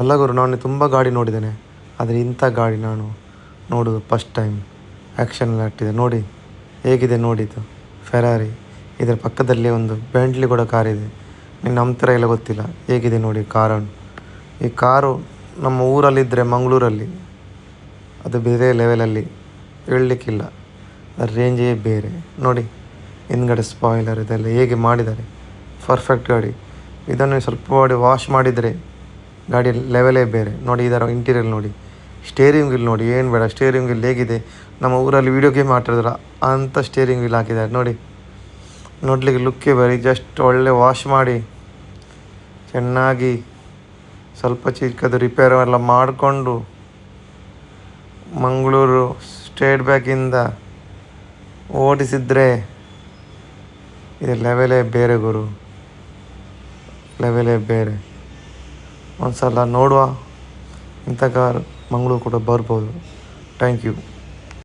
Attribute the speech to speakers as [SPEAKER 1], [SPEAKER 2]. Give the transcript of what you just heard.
[SPEAKER 1] ಅಲ್ಲ ಗುರು, ನಾನು ತುಂಬ ಗಾಡಿ ನೋಡಿದ್ದೇನೆ, ಆದರೆ ಇಂಥ ಗಾಡಿ ನಾನು ನೋಡೋದು ಫಸ್ಟ್ ಟೈಮ್. ಆ್ಯಕ್ಷನಲ್ಲಿ ಆಗ್ತಿದೆ ನೋಡಿ, ಹೇಗಿದೆ ನೋಡಿದ್ದು. ಫೆರಾರಿ, ಇದರ ಪಕ್ಕದಲ್ಲಿ ಒಂದು ಬೆಂಟ್ಲಿ ಕೂಡ ಕಾರಿದೆ. ನೀನು ನಂಬ್ತೀರ ಇಲ್ಲ ಗೊತ್ತಿಲ್ಲ, ಹೇಗಿದೆ ನೋಡಿ ಕಾರನ್ನು. ಈ ಕಾರು ನಮ್ಮ ಊರಲ್ಲಿದ್ದರೆ ಮಂಗಳೂರಲ್ಲಿ ಅದು ಬೇರೆ ಲೆವೆಲಲ್ಲಿ, ಹೇಳಲಿಕ್ಕಿಲ್ಲ. ಅದರ ರೇಂಜೇ ಬೇರೆ ನೋಡಿ. ಹಿಂದ್ಗಡೆ ಸ್ಪಾಯ್ಲರ್ ಇದೆಲ್ಲ ಹೇಗೆ ಮಾಡಿದ್ದಾರೆ, ಪರ್ಫೆಕ್ಟ್ ಗಾಡಿ. ಇದನ್ನು ಸ್ವಲ್ಪ ಮಾಡಿ ವಾಶ್ ಮಾಡಿದರೆ ಗಾಡಿ ಲೆವೆಲೇ ಬೇರೆ ನೋಡಿ. ಇದರ ಇಂಟೀರಿಯರ್ ನೋಡಿ, ಸ್ಟೇರಿಂಗ್ ವೀಲ್ ನೋಡಿ, ಏನು ಬೇಡ. ಸ್ಟೇರಿಂಗ್ ವೀಲ್ ಹೇಗಿದೆ, ನಮ್ಮ ಊರಲ್ಲಿ ವೀಡಿಯೋ ಗೇಮ್ ಆಟಾಡಿದ್ರ ಅಂಥ ಸ್ಟೇರಿಂಗ್ ವೀಲ್ ಹಾಕಿದ್ದಾರೆ ನೋಡಿ. ನೋಡಲಿಕ್ಕೆ ಲುಕ್ಕೇ ಬೇರೆ. ಜಸ್ಟ್ ಒಳ್ಳೆ ವಾಶ್ ಮಾಡಿ ಚೆನ್ನಾಗಿ ಸ್ವಲ್ಪ ಚಿಕ್ಕದು ರಿಪೇರ್ ಎಲ್ಲ ಮಾಡಿಕೊಂಡು ಮಂಗಳೂರು ಸ್ಟೇಟ್ ಬ್ಯಾಂಕಿಂದ ಓಡಿಸಿದರೆ ಇದು ಲೆವೆಲೇ ಬೇರೆ ಗುರು, ಲೆವೆಲೇ ಬೇರೆ. ಒಂದು ಸಲ ನೋಡುವ, ಇಂಥ ಕಾರ್ ಮಂಗಳೂರು ಕೂಡ ಬರ್ಬೋದು. Thank you.